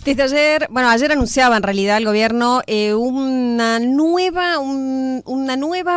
Desde ayer, bueno, ayer anunciaba en realidad el gobierno una nueva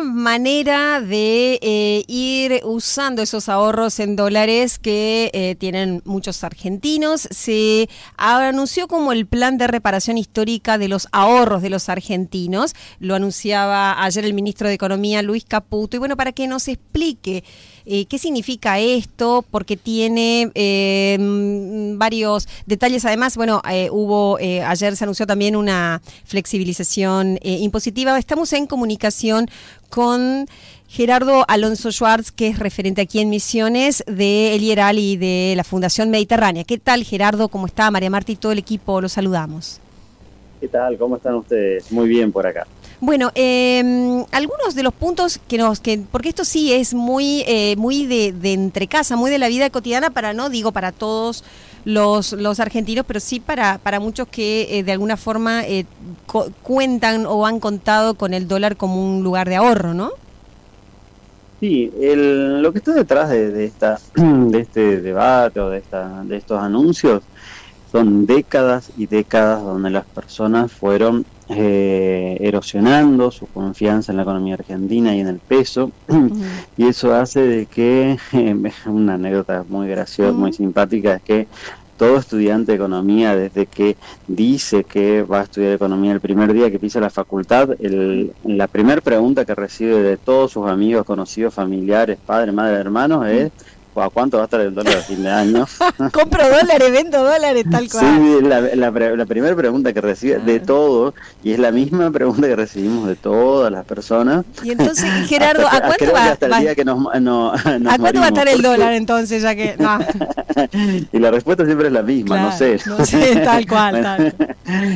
manera de ir usando esos ahorros en dólares que tienen muchos argentinos. Se anunció como el plan de reparación histórica de los ahorros de los argentinos. Lo anunciaba ayer el ministro de Economía, Luis Caputo. Y bueno, para que nos explique qué significa esto, porque tiene varios detalles. Además, bueno, ayer se anunció también una flexibilización impositiva. Estamos en comunicación con Gerardo Alonso Schwartz, que es referente aquí en Misiones de El Hieral y de la Fundación Mediterránea. ¿Qué tal, Gerardo? ¿Cómo está? María Marta y todo el equipo, los saludamos. ¿Qué tal? ¿Cómo están ustedes? Muy bien por acá. Bueno, algunos de los puntos porque esto sí es muy de entre casa, muy de la vida cotidiana, para todos los argentinos, pero sí para muchos que de alguna forma cuentan o han contado con el dólar como un lugar de ahorro, ¿no? Sí, lo que está detrás de este debate o de estos anuncios son décadas y décadas donde las personas fueron erosionando su confianza en la economía argentina y en el peso, y eso hace de que, una anécdota muy graciosa, muy simpática, es que todo estudiante de economía, desde que dice que va a estudiar economía el primer día que pisa la facultad, la primera pregunta que recibe de todos sus amigos, conocidos, familiares, padres, madres, hermanos es: ¿a cuánto va a estar el dólar a fin de año? Compro dólares, vendo dólares, tal cual. Sí, la primera pregunta que recibe de todos, y es la misma pregunta que recibimos de todas las personas. Y entonces, Gerardo, ¿a cuánto va a estar el dólar entonces? Ya que no. Y la respuesta siempre es la misma, claro, no sé, tal cual.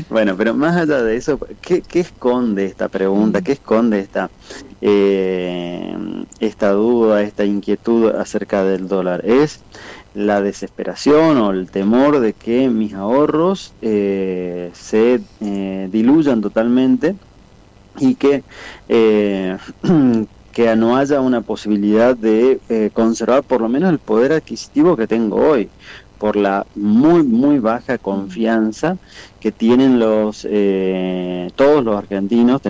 Bueno, pero más allá de eso, ¿qué esconde esta pregunta? ¿Qué esconde esta duda, esta inquietud acerca del dólar? Es la desesperación o el temor de que mis ahorros se diluyan totalmente y que no haya una posibilidad de conservar por lo menos el poder adquisitivo que tengo hoy, por la muy baja confianza que tienen todos los argentinos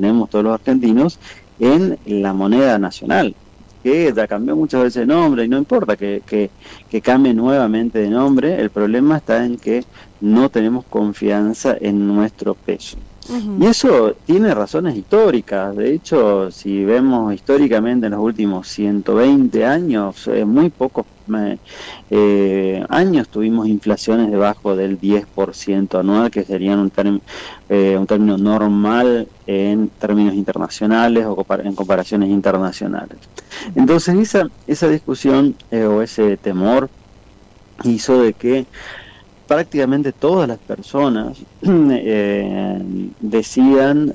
en la moneda nacional, que ya cambió muchas veces de nombre, y no importa que cambie nuevamente de nombre. El problema está en que no tenemos confianza en nuestro peso. Y eso tiene razones históricas. De hecho, si vemos históricamente en los últimos 120 años, muy pocos años tuvimos inflaciones debajo del 10% anual, que serían un término normal en términos internacionales o en comparaciones internacionales. Entonces esa discusión o ese temor hizo de que prácticamente todas las personas decidan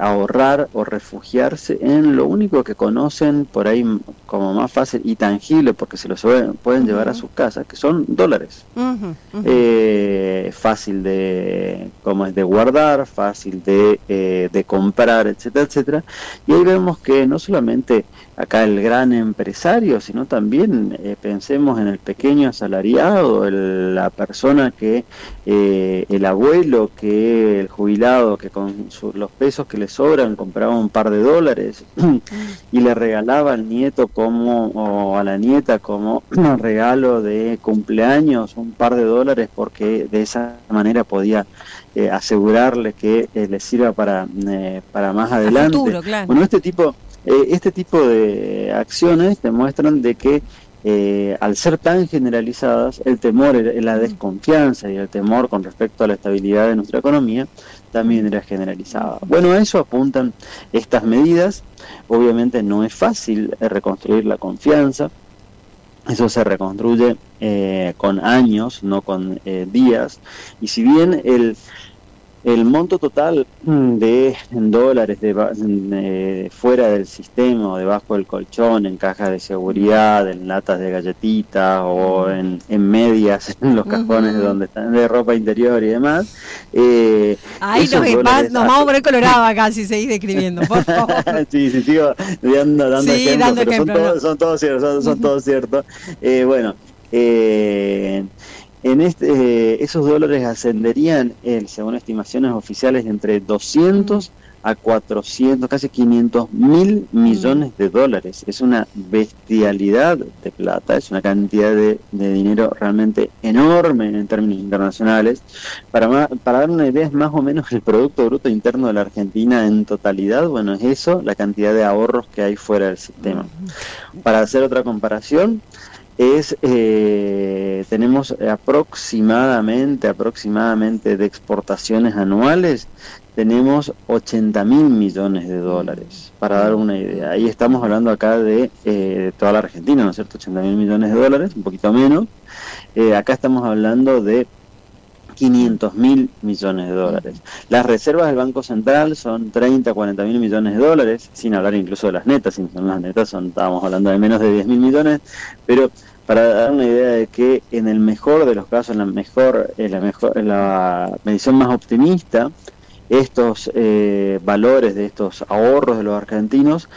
ahorrar o refugiarse en lo único que conocen por ahí como más fácil y tangible, porque se los pueden llevar a sus casas, que son dólares. Fácil de guardar, fácil de comprar, etcétera, etcétera. Y ahí vemos que no solamente acá el gran empresario, sino también pensemos en el pequeño asalariado, la persona que el abuelo, que el jubilado, que con los pesos que le sobran compraba un par de dólares y le regalaba al nieto o a la nieta como regalo de cumpleaños un par de dólares, porque de esa manera podía asegurarle que le sirva para más adelante. Futuro, claro. Bueno, este tipo de acciones demuestran de que al ser tan generalizadas, el temor, la desconfianza y el temor con respecto a la estabilidad de nuestra economía también era generalizada. Bueno, a eso apuntan estas medidas. Obviamente no es fácil reconstruir la confianza. Eso se reconstruye con años, no con días. Y si bien el monto total de dólares fuera del sistema, o debajo del colchón, en cajas de seguridad, en latas de galletitas o en medias, en los cajones donde están de ropa interior y demás. Ahí nos vamos a poner colorado acá si seguís describiendo, por favor. Sí, sigo dando ejemplos, pero son todos ciertos. Bueno, Esos dólares ascenderían, según estimaciones oficiales, entre 200 a 400, casi 500.000 millones de dólares. Es una bestialidad de plata, es una cantidad de dinero realmente enorme en términos internacionales. Para dar una idea, es más o menos el Producto Bruto Interno de la Argentina en totalidad. Bueno, es eso, la cantidad de ahorros que hay fuera del sistema. Para hacer otra comparación, tenemos aproximadamente de exportaciones anuales, tenemos 80.000 millones de dólares, para dar una idea. Ahí estamos hablando acá de toda la Argentina, ¿no es cierto? 80.000 millones de dólares, un poquito menos. Acá estamos hablando de 500.000 millones de dólares. Las reservas del Banco Central son 30, 40.000 millones de dólares, sin hablar incluso de las netas. Si son las netas, estábamos hablando de menos de 10.000 millones, pero para dar una idea de que en el mejor de los casos, en la medición más optimista, estos valores de estos ahorros de los argentinos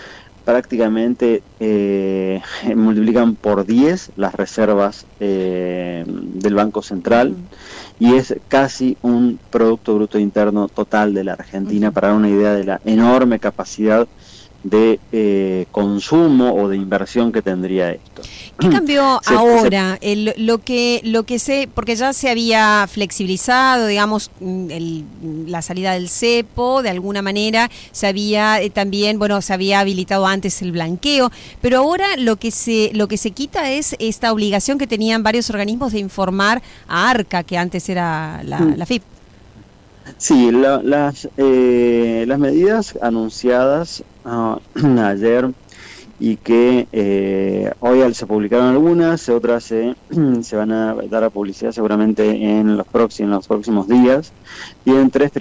prácticamente multiplican por 10 las reservas del Banco Central, y es casi un Producto Bruto Interno total de la Argentina, para dar una idea de la enorme capacidad de consumo o de inversión que tendría esto. ¿Qué cambió ahora? Lo que sé, porque ya se había flexibilizado, digamos, la salida del cepo, de alguna manera se había también, se había habilitado antes el blanqueo, pero ahora lo que se quita es esta obligación que tenían varios organismos de informar a ARCA, que antes era la FIP. Sí, las medidas anunciadas ayer, y que hoy se publicaron algunas, otras se van a dar a publicidad seguramente en los próximos días, tienen tres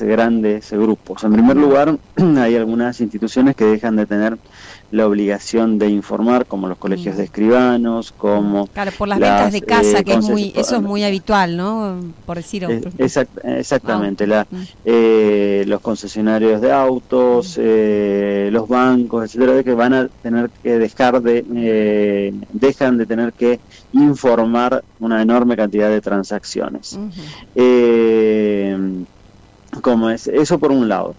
grandes grupos. En primer lugar, hay algunas instituciones que dejan de tener la obligación de informar, como los colegios de escribanos, como por las ventas de casa, que eso es muy habitual, ¿no? Por decir otro. Exactamente, los concesionarios de autos, los bancos, etcétera, de que van a tener que dejan de tener que informar una enorme cantidad de transacciones. ¿Cómo es? Eso por un lado.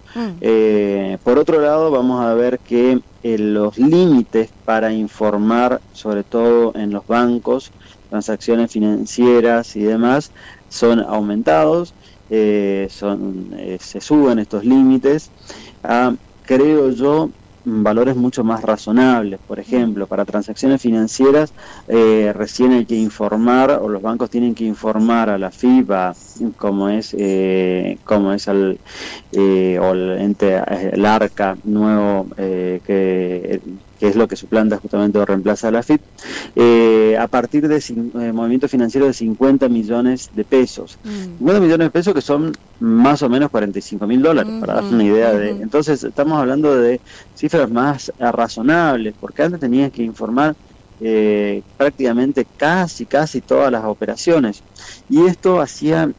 Por otro lado, vamos a ver que los límites para informar, sobre todo en los bancos, transacciones financieras y demás, son aumentados, se suben estos límites a, creo yo, valores mucho más razonables. Por ejemplo, para transacciones financieras recién hay que informar, o los bancos tienen que informar a la FIBA, como es el ARCA nuevo, que es lo que suplanta justamente o reemplaza a la FIP, a partir de movimiento financiero de 50 millones de pesos. 50 millones de pesos que son más o menos 45.000 dólares, para dar una idea de... Entonces estamos hablando de cifras más razonables, porque antes tenías que informar prácticamente casi todas las operaciones, y esto hacía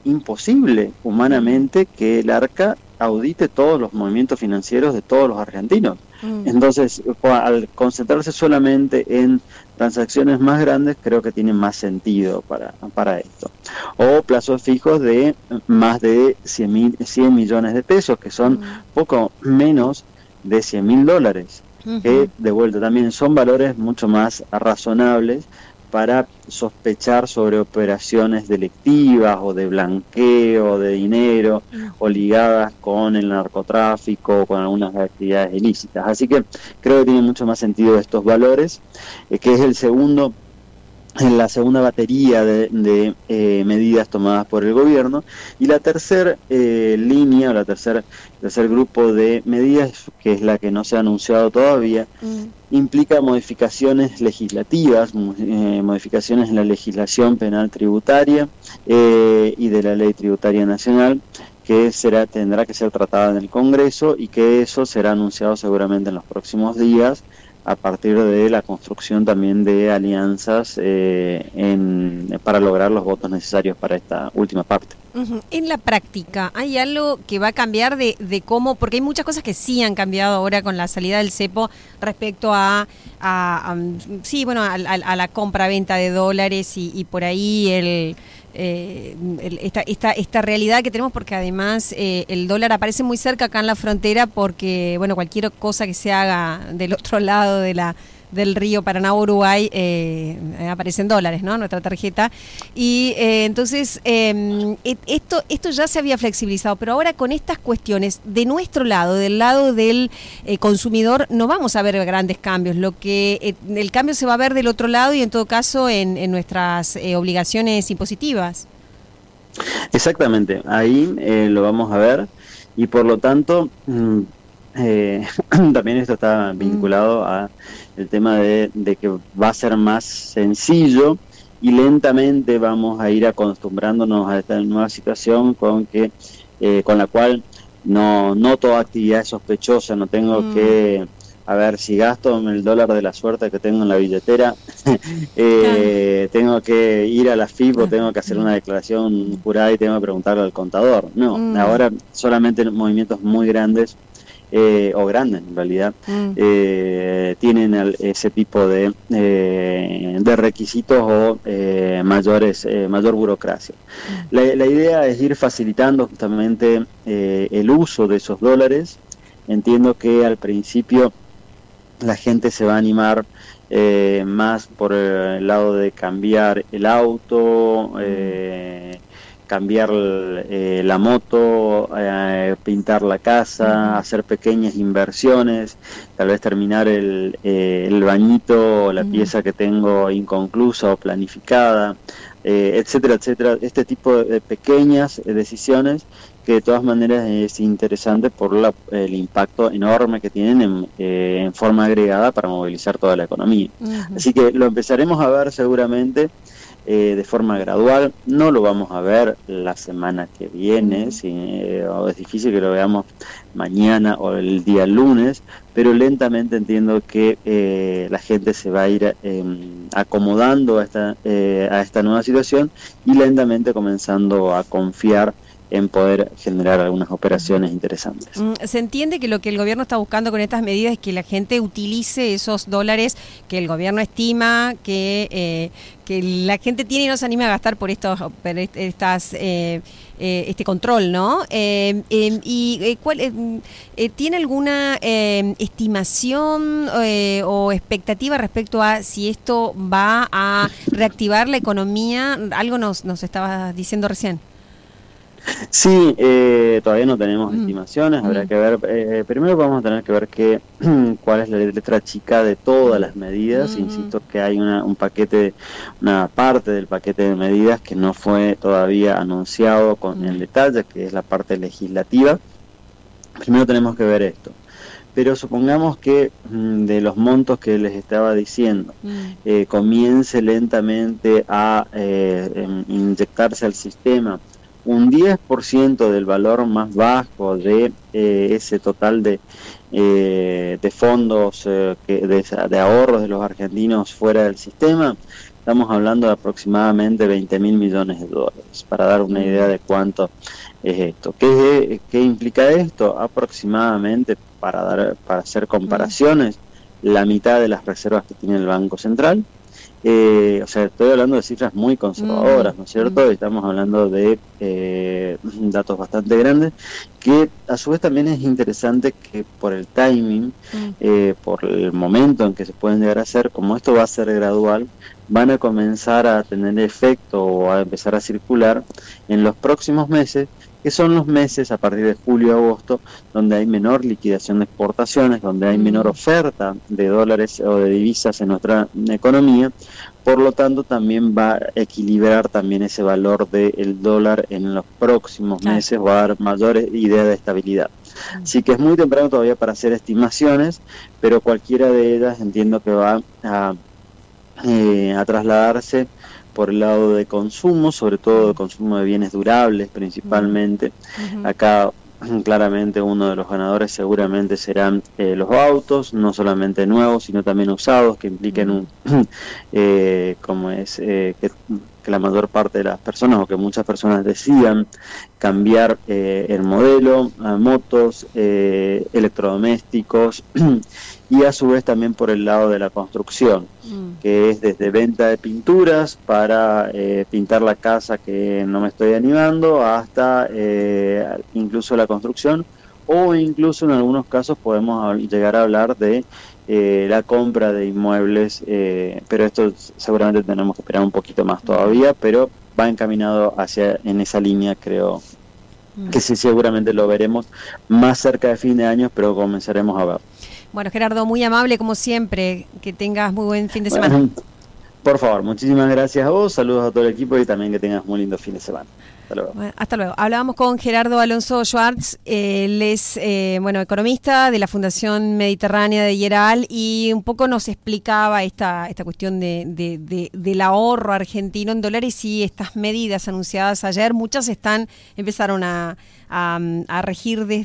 imposible humanamente que el ARCA audite todos los movimientos financieros de todos los argentinos. Entonces, al concentrarse solamente en transacciones más grandes, creo que tiene más sentido para esto. O plazos fijos de más de 100 millones de pesos, que son poco menos de 100.000 dólares. Que, de vuelta, también son valores mucho más razonables para sospechar sobre operaciones delictivas o de blanqueo de dinero, o ligadas con el narcotráfico o con algunas actividades ilícitas. Así que creo que tiene mucho más sentido estos valores, que es la segunda batería de medidas tomadas por el gobierno. Y la tercera línea, o tercer grupo de medidas, que es la que no se ha anunciado todavía, implica modificaciones legislativas, modificaciones en la legislación penal tributaria y de la ley tributaria nacional, que tendrá que ser tratada en el Congreso y que eso será anunciado seguramente en los próximos días a partir de la construcción también de alianzas para lograr los votos necesarios para esta última parte. En la práctica, ¿hay algo que va a cambiar de cómo? Porque hay muchas cosas que sí han cambiado ahora con la salida del cepo respecto a la compra-venta de dólares y por ahí esta realidad que tenemos, porque además el dólar aparece muy cerca acá en la frontera, porque bueno, cualquier cosa que se haga del otro lado del río Paraná-Uruguay aparece en dólares, ¿no? Nuestra tarjeta. Y entonces esto ya se había flexibilizado, pero ahora con estas cuestiones de nuestro lado, del lado del consumidor, no vamos a ver grandes cambios. El cambio se va a ver del otro lado y en todo caso en nuestras obligaciones impositivas. Exactamente, ahí lo vamos a ver y por lo tanto también esto está vinculado a el tema de que va a ser más sencillo y lentamente vamos a ir acostumbrándonos a esta nueva situación con la cual no toda actividad es sospechosa, no tengo que, a ver, si gasto el dólar de la suerte que tengo en la billetera, tengo que ir a la FIP o tengo que hacer una declaración jurada y tengo que preguntarle al contador. No, ahora solamente movimientos muy grandes o grandes en realidad, tienen ese tipo de requisitos o mayor burocracia. La idea es ir facilitando justamente el uso de esos dólares. Entiendo que al principio la gente se va a animar más por el lado de cambiar el auto, cambiar la moto, pintar la casa, hacer pequeñas inversiones, tal vez terminar el bañito o la pieza que tengo inconclusa o planificada, etcétera, etcétera. Este tipo de pequeñas decisiones que de todas maneras es interesante por el impacto enorme que tienen en forma agregada para movilizar toda la economía. Así que lo empezaremos a ver seguramente de forma gradual, no lo vamos a ver la semana que viene, o es difícil que lo veamos mañana o el día lunes, pero lentamente entiendo que la gente se va a ir acomodando a esta nueva situación y lentamente comenzando a confiar en poder generar algunas operaciones interesantes. Se entiende que lo que el gobierno está buscando con estas medidas es que la gente utilice esos dólares que el gobierno estima que la gente tiene y no se anime a gastar por este control, ¿no? ¿Tiene alguna estimación o expectativa respecto a si esto va a reactivar la economía? Algo nos estabas diciendo recién. Sí, todavía no tenemos estimaciones, habrá que ver, primero vamos a tener que ver cuál es la letra chica de todas las medidas. Insisto que hay una parte del paquete de medidas que no fue todavía anunciado en detalle, que es la parte legislativa. Primero tenemos que ver esto. Pero supongamos que de los montos que les estaba diciendo, comience lentamente a inyectarse al sistema un 10% del valor más bajo de ese total de fondos, de ahorros de los argentinos fuera del sistema, estamos hablando de aproximadamente 20.000 millones de dólares, para dar una idea de cuánto es esto. ¿Qué implica esto? Aproximadamente, para hacer comparaciones, la mitad de las reservas que tiene el Banco Central. O sea, estoy hablando de cifras muy conservadoras, ¿no es cierto? Estamos hablando de datos bastante grandes, que a su vez también es interesante que por el timing, por el momento en que se pueden llegar a hacer, como esto va a ser gradual, van a comenzar a tener efecto o a empezar a circular en los próximos meses, que son los meses a partir de julio a agosto, donde hay menor liquidación de exportaciones, donde hay menor oferta de dólares o de divisas en nuestra economía. Por lo tanto, también va a equilibrar también ese valor del dólar en los próximos meses, va a dar mayor idea de estabilidad. Así que es muy temprano todavía para hacer estimaciones, pero cualquiera de ellas entiendo que va a trasladarse por el lado de consumo, sobre todo de consumo de bienes durables principalmente. Acá claramente uno de los ganadores seguramente serán los autos, no solamente nuevos, sino también usados, que impliquen que la mayor parte de las personas o que muchas personas decidan cambiar el modelo a motos, electrodomésticos y a su vez también por el lado de la construcción, que es desde venta de pinturas para pintar la casa que no me estoy animando, hasta incluso la construcción, o incluso en algunos casos podemos llegar a hablar de la compra de inmuebles, pero esto seguramente tenemos que esperar un poquito más todavía, pero va encaminado en esa línea, creo que sí, seguramente lo veremos más cerca de fin de año, pero comenzaremos a ver. Bueno, Gerardo, muy amable como siempre, que tengas muy buen fin de semana. Por favor, muchísimas gracias a vos, saludos a todo el equipo y también que tengas muy lindo fin de semana. Hasta luego. Bueno, hasta luego. Hablábamos con Gerardo Alonso Schwartz, él es economista de la Fundación Mediterránea de Yeral, y un poco nos explicaba esta cuestión del ahorro argentino en dólares y estas medidas anunciadas ayer. Muchas empezaron a regir